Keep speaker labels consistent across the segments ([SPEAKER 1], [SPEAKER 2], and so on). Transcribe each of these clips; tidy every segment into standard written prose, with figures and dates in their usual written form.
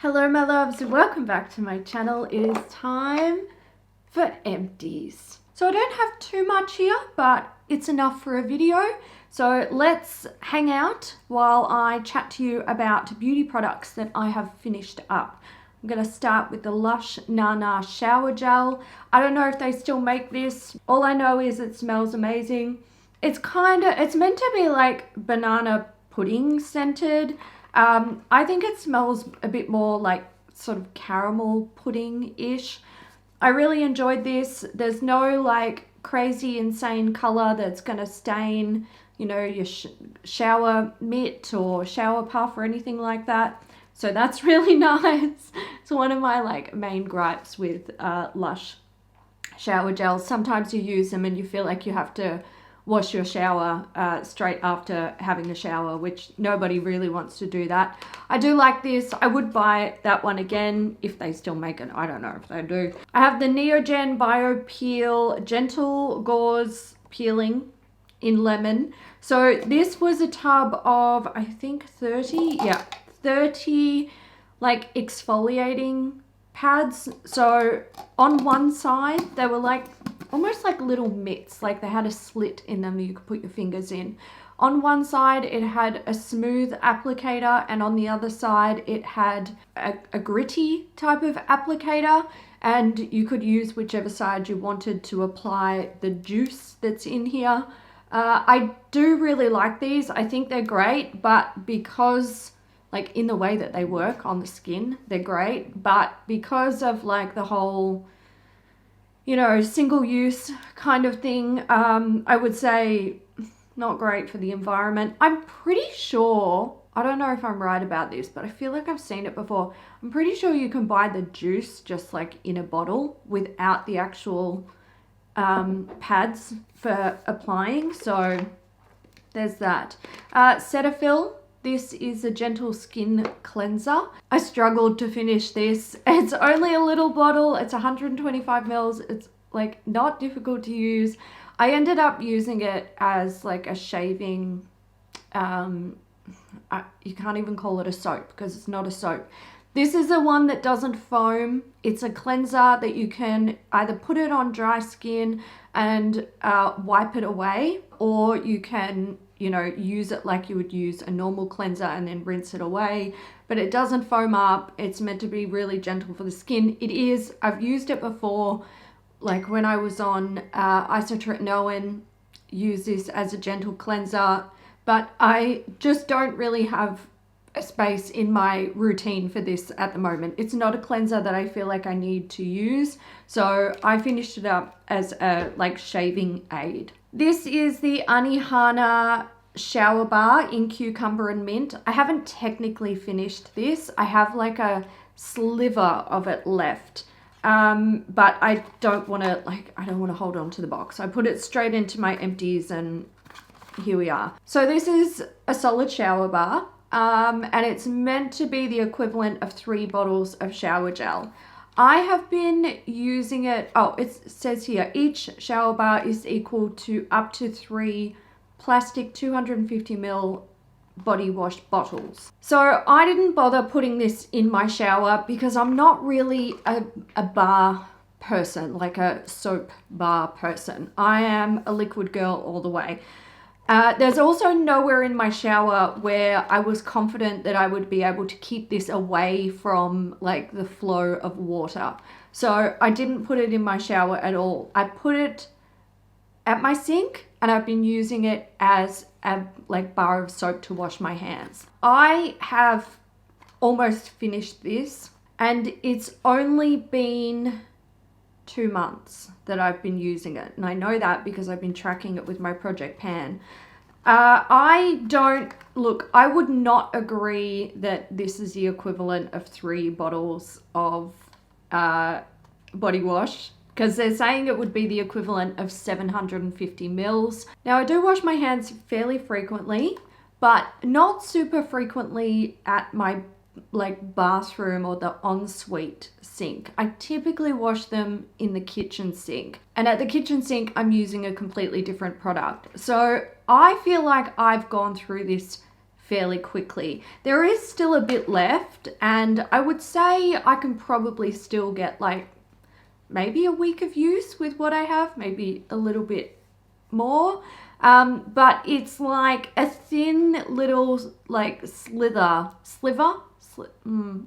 [SPEAKER 1] Hello my loves, welcome back to my channel. It is time for empties. So I don't have too much here, but it's enough for a video. So let's hang out while I chat to you about beauty products that I have finished up. I'm going to start with the Lush Nana Shower Gel. I don't know if they still make this. All I know is it smells amazing. It's meant to be like banana pudding scented. I think it smells a bit more like sort of caramel pudding-ish. I really enjoyed this. There's no like crazy insane color that's going to stain, you know, your shower mitt or shower puff or anything like that. So that's really nice. It's one of my like main gripes with Lush shower gels. Sometimes you use them and you feel like you have to wash your shower straight after having a shower, which nobody really wants to do that. I do like this. I would buy that one again if they still make it. I don't know if they do. I have the NeoGen Bio Peel Gentle Gauze Peeling in lemon. So this was a tub of, I think 30 like exfoliating pads. So on one side they were like almost like little mitts, like they had a slit in them that you could put your fingers in. On one side it had a smooth applicator, and on the other side it had a gritty type of applicator, and you could use whichever side you wanted to apply the juice that's in here. I do really like these. I think they're great, but because like in the way that they work on the skin, they're great, but because of like the whole, you know, single use kind of thing, I would say not great for the environment. I'm pretty sure, I don't know if I'm right about this, but I feel like I've seen it before. I'm pretty sure you can buy the juice just like in a bottle without the actual pads for applying. So there's that. Cetaphil. This is a gentle skin cleanser. I struggled to finish this. It's only a little bottle. It's 125 mils. It's like not difficult to use. I ended up using it as like a shaving, you can't even call it a soap because it's not a soap. This is the one that doesn't foam. It's a cleanser that you can either put it on dry skin and wipe it away, or you can, you know, use it like you would use a normal cleanser and then rinse it away. But it doesn't foam up. It's meant to be really gentle for the skin. It is. I've used it before, like when I was on isotretinoin, use this as a gentle cleanser, but I just don't really have a space in my routine for this at the moment. It's not a cleanser that I feel like I need to use, so I finished it up as a like shaving aid. This is the Anihana shower bar in cucumber and mint. I haven't technically finished this. I have like a sliver of it left, but I don't want to hold on to the box. I put it straight into my empties and here we are. So this is a solid shower bar. And it's meant to be the equivalent of 3 bottles of shower gel. I have been using it, it says here, each shower bar is equal to up to 3 plastic 250 ml body wash bottles. So I didn't bother putting this in my shower because I'm not really a bar person, like a soap bar person. I am a liquid girl all the way. There's also nowhere in my shower where I was confident that I would be able to keep this away from like the flow of water. So I didn't put it in my shower at all. I put it at my sink and I've been using it as a like bar of soap to wash my hands. I have almost finished this and it's only been 2 months that I've been using it, and I know that because I've been tracking it with my Project Pan. I would not agree that this is the equivalent of 3 bottles of body wash, because they're saying it would be the equivalent of 750 mils. Now I do wash my hands fairly frequently, but not super frequently at my like bathroom or the ensuite sink. I typically wash them in the kitchen sink, and at the kitchen sink I'm using a completely different product. So I feel like I've gone through this fairly quickly. There is still a bit left, and I would say I can probably still get like maybe a week of use with what I have, maybe a little bit more. But it's like a thin little like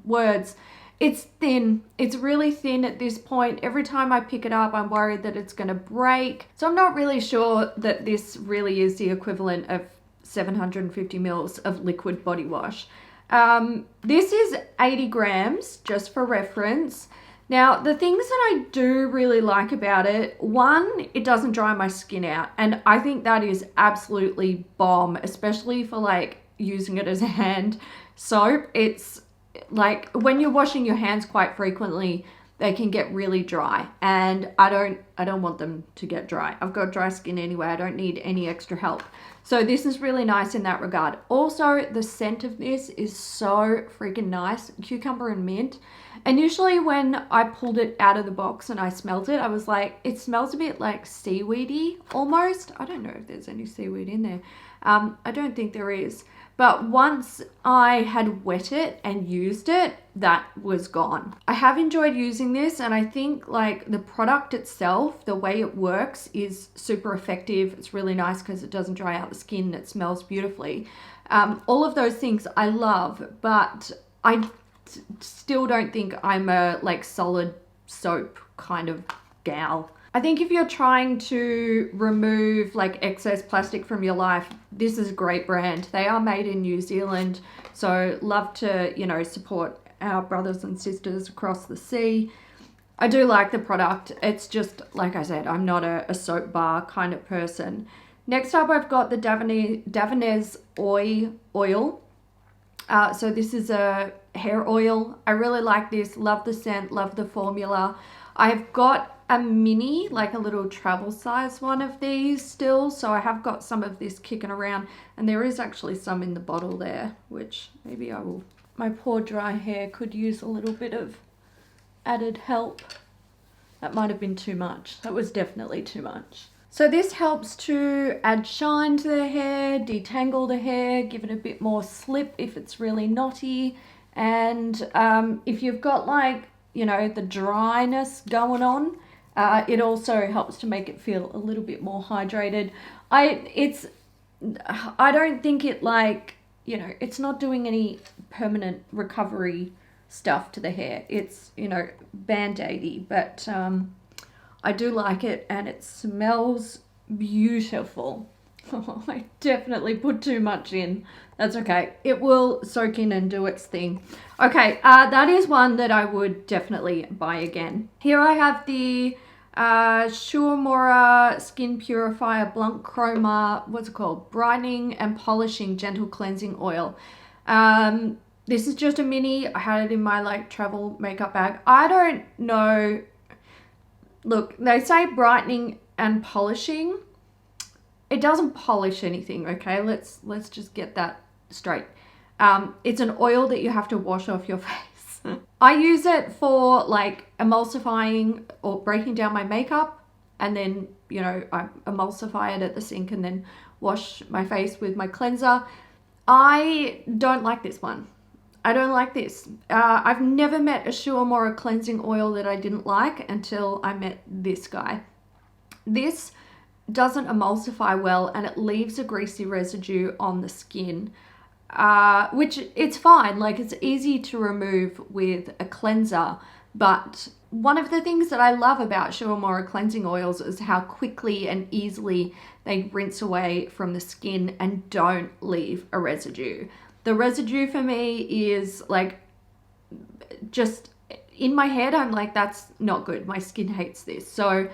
[SPEAKER 1] words. It's thin. It's really thin at this point. Every time I pick it up, I'm worried that it's going to break. So I'm not really sure that this really is the equivalent of 750 mils of liquid body wash. This is 80 grams, just for reference. Now, the things that I do really like about it, one, it doesn't dry my skin out. And I think that is absolutely bomb, especially for like using it as a hand soap. It's like when you're washing your hands quite frequently, they can get really dry, and I don't want them to get dry. I've got dry skin anyway. I don't need any extra help. So this is really nice in that regard. Also, the scent of this is so freaking nice. Cucumber and mint. Initially, when I pulled it out of the box and I smelled it, I was like, it smells a bit like seaweedy almost. I don't know if there's any seaweed in there. I don't think there is. But once I had wet it and used it, that was gone. I have enjoyed using this, and I think like the product itself, the way it works is super effective. It's really nice because it doesn't dry out the skin. It smells beautifully. All of those things I love, but I still don't think I'm a like solid soap kind of gal. I think if you're trying to remove like excess plastic from your life, this is a great brand. They are made in New Zealand, so love to, you know, support our brothers and sisters across the sea. I do like the product. It's just, like I said, I'm not a soap bar kind of person. Next up, I've got the Davines Oi Oil. So this is a hair oil. I really like this. Love the scent, love the formula. I've got a mini, like a little travel size one of these still, so I have got some of this kicking around, and there is actually some in the bottle there, which maybe I will. My poor dry hair could use a little bit of added help. That might have been too much. That was definitely too much. So this helps to add shine to the hair, detangle the hair, give it a bit more slip if it's really knotty, and if you've got like, you know, the dryness going on, it also helps to make it feel a little bit more hydrated. I don't think it like, you know, it's not doing any permanent recovery stuff to the hair. It's, you know, band-aidy, but I do like it, and it smells beautiful. Oh, I definitely put too much in. That's okay. It will soak in and do its thing. Okay, that is one that I would definitely buy again. Here I have the Uemura Skin Purifier Blanc Chroma, what's it called? Brightening and Polishing Gentle Cleansing Oil. This is just a mini. I had it in my like travel makeup bag. I don't know. Look, they say brightening and polishing. It doesn't polish anything, okay? Let's just get that straight. It's an oil that you have to wash off your face. I use it for like emulsifying or breaking down my makeup, and then, you know, I emulsify it at the sink and then wash my face with my cleanser. I don't like this one. I don't like this. I've never met a Uemura cleansing oil that I didn't like until I met this guy. This doesn't emulsify well, and it leaves a greasy residue on the skin, which it's fine. Like, it's easy to remove with a cleanser, but one of the things that I love about Uemura cleansing oils is how quickly and easily they rinse away from the skin and don't leave a residue. The residue for me is like, just in my head, I'm like, that's not good. My skin hates this. So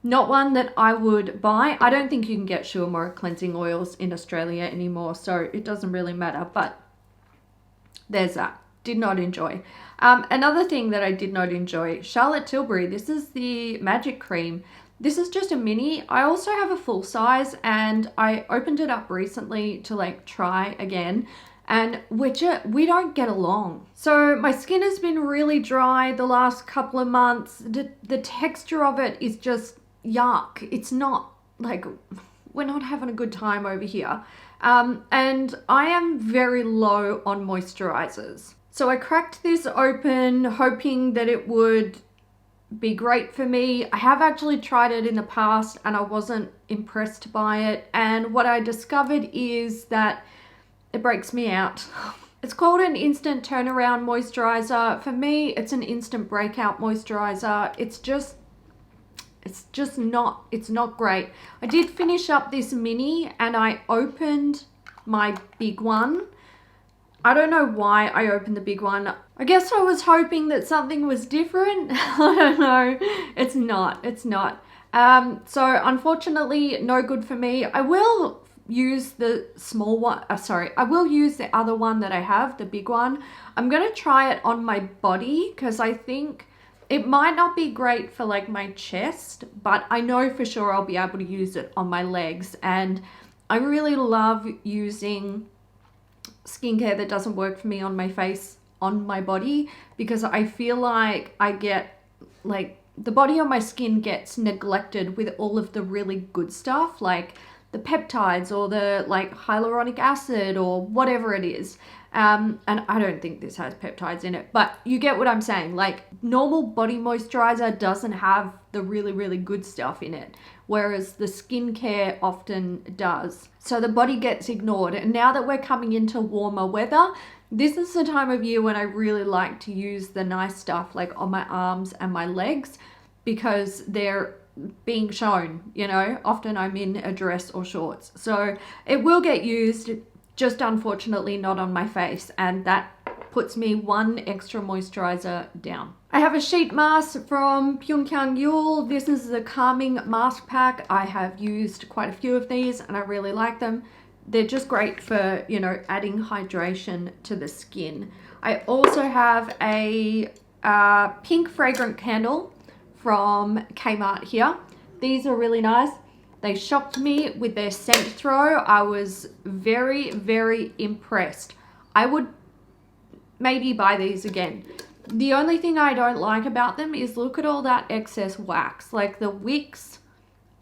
[SPEAKER 1] not one that I would buy. I don't think you can get Uemura cleansing oils in Australia anymore, so it doesn't really matter, but there's that. Did not enjoy. Another thing that I did not enjoy, Charlotte Tilbury. This is the Magic Cream. This is just a mini. I also have a full size, and I opened it up recently to like try again, and we don't get along. So my skin has been really dry the last couple of months. The texture of it is just yuck. It's not like, we're not having a good time over here. And I am very low on moisturizers. So I cracked this open hoping that it would be great for me. I have actually tried it in the past and I wasn't impressed by it. And what I discovered is that it breaks me out. It's called an instant turnaround moisturizer. For me, it's an instant breakout moisturizer. It's not great. I did finish up this mini and I opened my big one. I don't know why I opened the big one. I guess I was hoping that something was different. I don't know. It's not. So unfortunately, no good for me. I will use the small one. I will use the other one that I have, the big one. I'm going to try it on my body because I think it might not be great for like my chest, but I know for sure I'll be able to use it on my legs. And I really love using skincare that doesn't work for me on my face, on my body, because I feel like I get like the body on my skin gets neglected with all of the really good stuff, like the peptides or the like hyaluronic acid or whatever it is. And I don't think this has peptides in it, but you get what I'm saying. Like normal body moisturizer doesn't have the really, really good stuff in it, whereas the skincare often does. So the body gets ignored. And now that we're coming into warmer weather, this is the time of year when I really like to use the nice stuff like on my arms and my legs because they're being shown, you know, often I'm in a dress or shorts. So it will get used, just unfortunately not on my face, and that puts me one extra moisturizer down. I have a sheet mask from Pyunkang. This is the calming mask pack. I have used quite a few of these and I really like them. They're just great for, you know, adding hydration to the skin. I also have a pink fragrant candle from Kmart here. These are really nice. They shocked me with their scent throw. I was very, very impressed. I would maybe buy these again. The only thing I don't like about them is look at all that excess wax. Like the wicks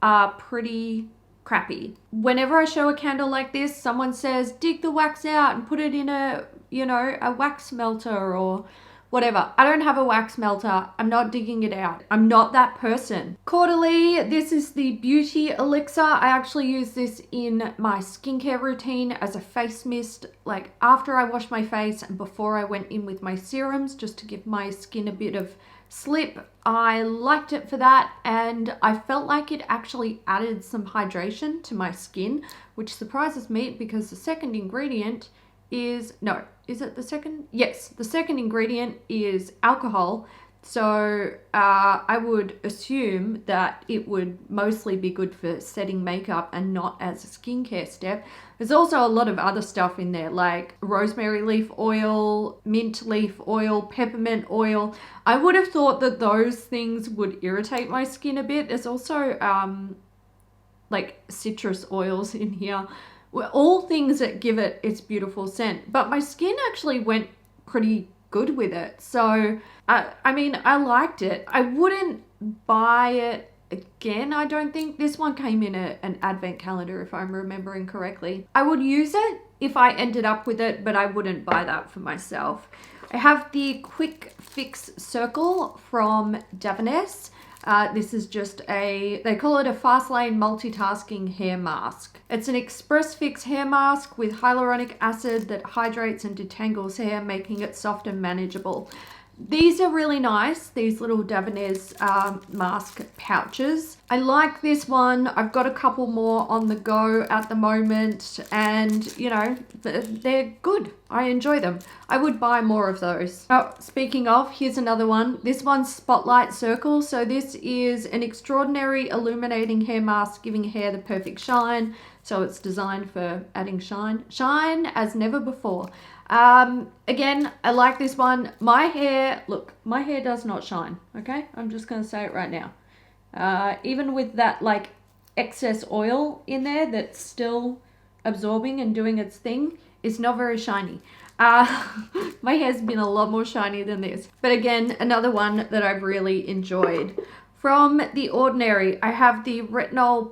[SPEAKER 1] are pretty crappy. Whenever I show a candle like this, someone says, dig the wax out and put it in a, you know, a wax melter or whatever. I don't have a wax melter. I'm not digging it out. I'm not that person. Caudalie, this is the Beauty Elixir. I actually use this in my skincare routine as a face mist, like after I wash my face and before I went in with my serums, just to give my skin a bit of slip. I liked it for that, and I felt like it actually added some hydration to my skin, which surprises me because the second ingredient is, no, is it the second? Yes, the second ingredient is alcohol. So I would assume that it would mostly be good for setting makeup and not as a skincare step. There's also a lot of other stuff in there like rosemary leaf oil, mint leaf oil, peppermint oil. I would have thought that those things would irritate my skin a bit. There's also like citrus oils in here. All things that give it its beautiful scent. But my skin actually went pretty good with it. So, I mean, I liked it. I wouldn't buy it again, I don't think. This one came in an advent calendar, if I'm remembering correctly. I would use it if I ended up with it, but I wouldn't buy that for myself. I have the Quick Fix Circle from Davines. This is just they call it a fast lane multitasking hair mask. It's an express fix hair mask with hyaluronic acid that hydrates and detangles hair, making it soft and manageable. These are really nice, these little Davines mask pouches. I like this one. I've got a couple more on the go at the moment, and you know, they're good. I enjoy them. I would buy more of those. Oh, speaking of, here's another one. This one's Spotlight Circle. So this is an extraordinary illuminating hair mask, giving hair the perfect shine. So it's designed for adding shine as never before. Again, I like this one. My hair, look, my hair does not shine, okay? I'm just going to say it right now. Even with that like excess oil in there that's still absorbing and doing its thing, it's not very shiny. My hair's been a lot more shiny than this. But again, another one that I've really enjoyed. From The Ordinary, I have the Retinol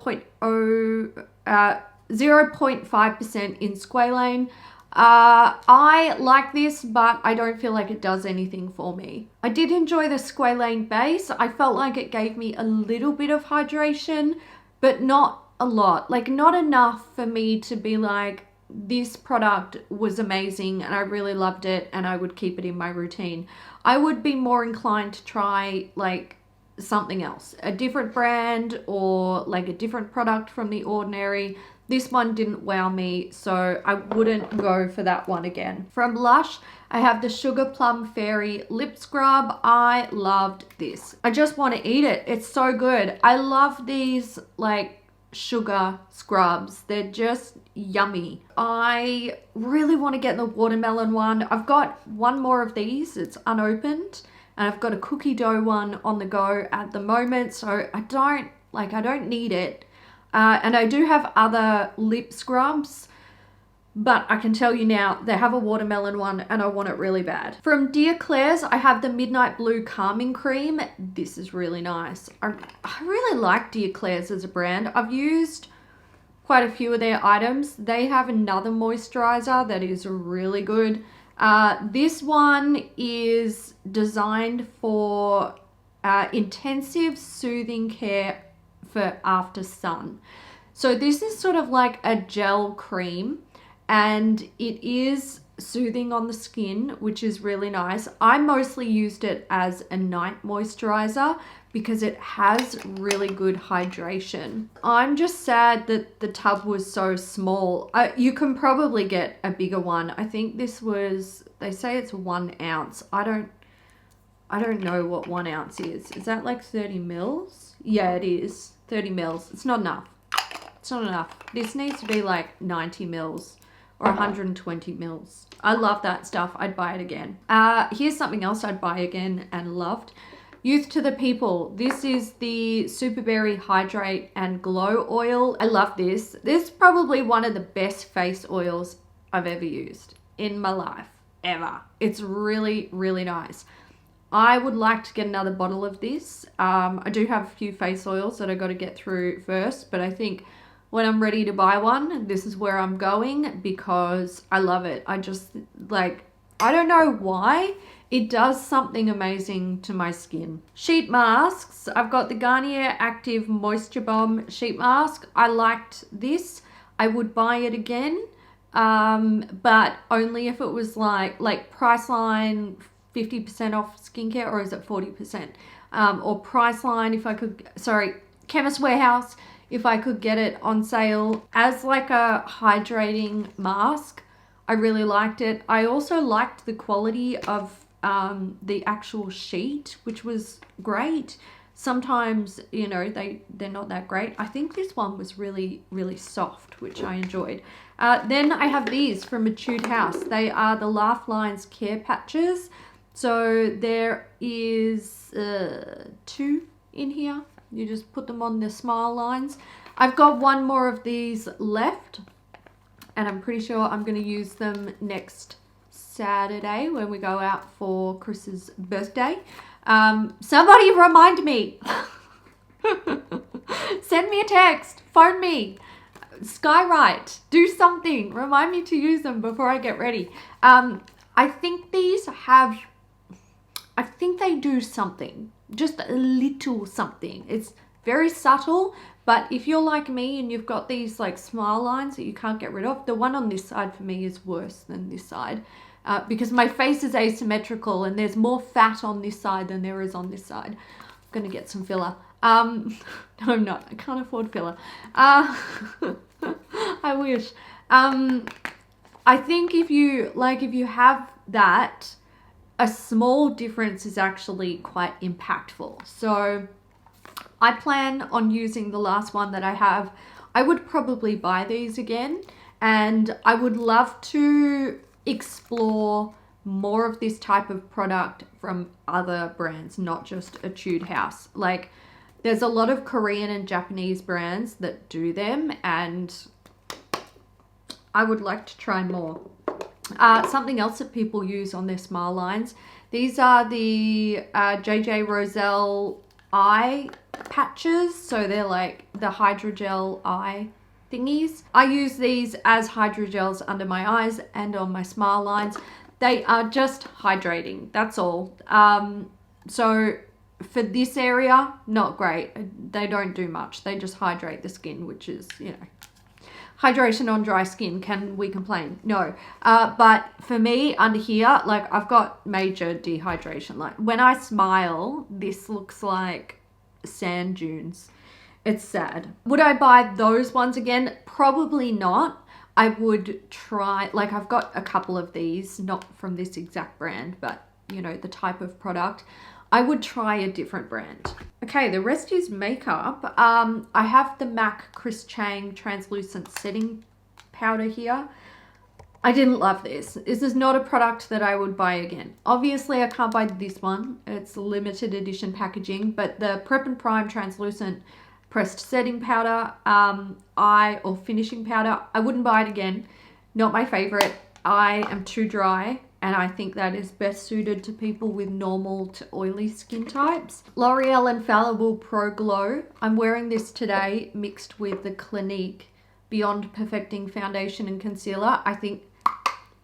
[SPEAKER 1] 0.5% in Squalene. I like this, but I don't feel like it does anything for me. I did enjoy the Squalene base. I felt like it gave me a little bit of hydration, but not a lot. Like, not enough for me to be like, this product was amazing and I really loved it and I would keep it in my routine. I would be more inclined to try like something else, a different brand or like a different product from The Ordinary. This one didn't wow me, so I wouldn't go for that one again. From Lush, I have the Sugar Plum Fairy Lip Scrub. I loved this. I just want to eat it. It's so good. I love these like sugar scrubs. They're just yummy. I really want to get the watermelon one. I've got one more of these. It's unopened. And I've got a cookie dough one on the go at the moment. So I don't need it. And I do have other lip scrubs, but I can tell you now, they have a watermelon one and I want it really bad. From Claire's, I have the Midnight Blue Calming Cream. This is really nice. I really like Claire's as a brand. I've used quite a few of their items. They have another moisturizer that is really good. This one is designed for intensive soothing care for after sun. So this is sort of like a gel cream and it is soothing on the skin, which is really nice. I mostly used it as a night moisturizer because it has really good hydration. I'm just sad that the tub was so small. You can probably get a bigger one. I think this was, they say it's 1 ounce. I don't know what 1 ounce is. Is that like 30 mils? Yeah, it is 30 mils. It's not enough. It's not enough. This needs to be like 90 mils or 120 mils. I love that stuff. I'd buy it again. Here's something else I'd buy again and loved. Youth to the People. This is the Superberry Hydrate and Glow Oil. I love this. This is probably one of the best face oils I've ever used in my life, ever. It's really, really nice. I would like to get another bottle of this. I do have a few face oils that I got to get through first, but I think when I'm ready to buy one, this is where I'm going because I love it. I just like, I don't know why. It does something amazing to my skin. Sheet masks. I've got the Garnier Active Moisture Bomb sheet mask. I liked this. I would buy it again, but only if it was like Priceline 50% off skincare, or is it 40%? Or Priceline if I could, sorry, Chemist Warehouse if I could get it on sale as like a hydrating mask. I really liked it. I also liked the quality of the actual sheet, which was great. Sometimes, you know, they're not that great. I think this one was really, really soft, which I enjoyed. Then I have these from Etude House. They are the Laugh Lines Care Patches. So there is 2 in here. You just put them on the smile lines. I've got one more of these left, and I'm pretty sure I'm going to use them next Saturday when we go out for Chris's birthday. Somebody remind me. Send me a text. Phone me. Skywrite. Do something. Remind me to use them before I get ready. I think these have... I think they do something. Just a little something. It's very subtle, but if you're like me and you've got these like smile lines that you can't get rid of, the one on this side for me is worse than this side. Because my face is asymmetrical and there's more fat on this side than there is on this side. I'm going to get some filler. No, I'm not. I can't afford filler. I wish. I think if you have that, a small difference is actually quite impactful. So I plan on using the last one that I have. I would probably buy these again, and I would love to explore more of this type of product from other brands, not just Etude House. Like, there's a lot of Korean and Japanese brands that do them, and I would like to try more. Something else that people use on their smile lines. These are the Roselle eye patches. So they're like the hydrogel eye thingies. I use these as hydrogels under my eyes and on my smile lines. They are just hydrating, that's all. So for this area, not great. They don't do much. They just hydrate the skin, which is, you know, hydration on dry skin. Can we complain? No. But for me, under here, like, I've got major dehydration. Like, when I smile, this looks like sand dunes. It's sad. Would I buy those ones again? Probably not. I would try, like, I've got a couple of these, not from this exact brand, but, you know, the type of product. I would try a different brand. Okay, the rest is makeup. I have the MAC Chris Chang translucent setting powder here. I didn't love this. This is not a product that I would buy again. Obviously, I can't buy this one. It's limited edition packaging, but the Prep and Prime translucent pressed setting powder, or finishing powder, I wouldn't buy it again. Not my favorite. I am too dry, and I think that is best suited to people with normal to oily skin types. L'Oreal Infallible Pro Glow. I'm wearing this today mixed with the Clinique Beyond Perfecting Foundation and Concealer. I think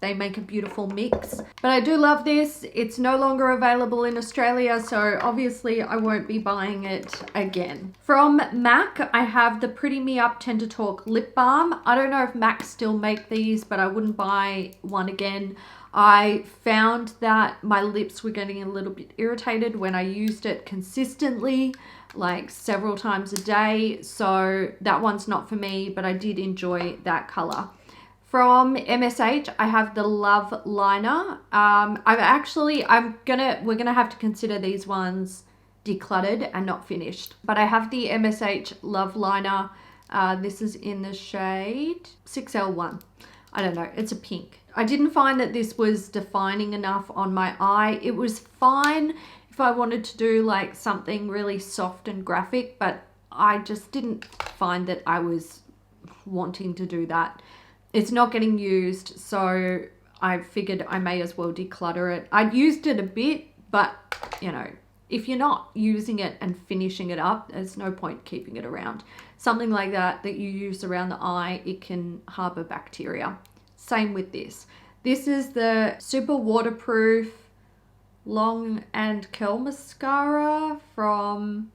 [SPEAKER 1] they make a beautiful mix. But I do love this. It's no longer available in Australia, so obviously I won't be buying it again. From MAC, I have the Pretty Me Up Tendertalk Lip Balm. I don't know if MAC still make these, but I wouldn't buy one again. I found that my lips were getting a little bit irritated when I used it consistently, like several times a day. So that one's not for me, but I did enjoy that color. From MSH, I have the Love Liner. We're gonna have to consider these ones decluttered and not finished. But I have the MSH Love Liner. This is in the shade 6L1. I don't know, it's a pink. I didn't find that this was defining enough on my eye. It was fine if I wanted to do like something really soft and graphic, but I just didn't find that I was wanting to do that. It's not getting used, so I figured I may as well declutter it. I'd used it a bit, but, you know, if you're not using it and finishing it up, there's no point keeping it around. Something like that you use around the eye, it can harbor bacteria. Same with this. This is the Super Waterproof Long and Curl Mascara from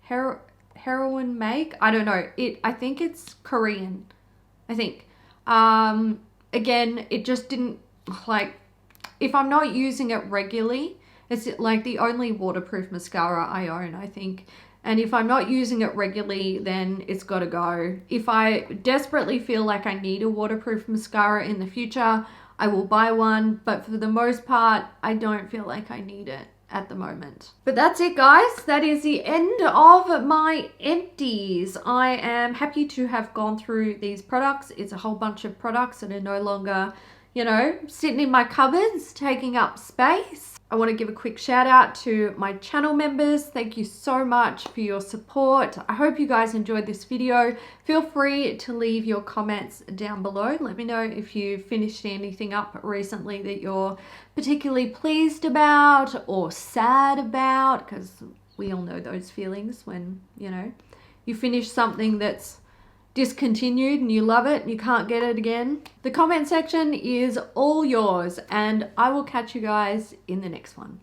[SPEAKER 1] Heroin Make. I don't know. I think it's Korean. I think. Again, it just didn't, like, if I'm not using it regularly, it's like the only waterproof mascara I own, I think. And if I'm not using it regularly, then it's got to go. If I desperately feel like I need a waterproof mascara in the future, I will buy one. But for the most part, I don't feel like I need it at the moment. But that's it, guys. That is the end of my empties. I am happy to have gone through these products. It's a whole bunch of products that are no longer, you know, sitting in my cupboards, taking up space. I want to give a quick shout out to my channel members. Thank you so much for your support. I hope you guys enjoyed this video. Feel free to leave your comments down below. Let me know if you finished anything up recently that you're particularly pleased about or sad about, because we all know those feelings when, you know, you finish something that's discontinued and you love it and you can't get it again. The comment section is all yours, and I will catch you guys in the next one.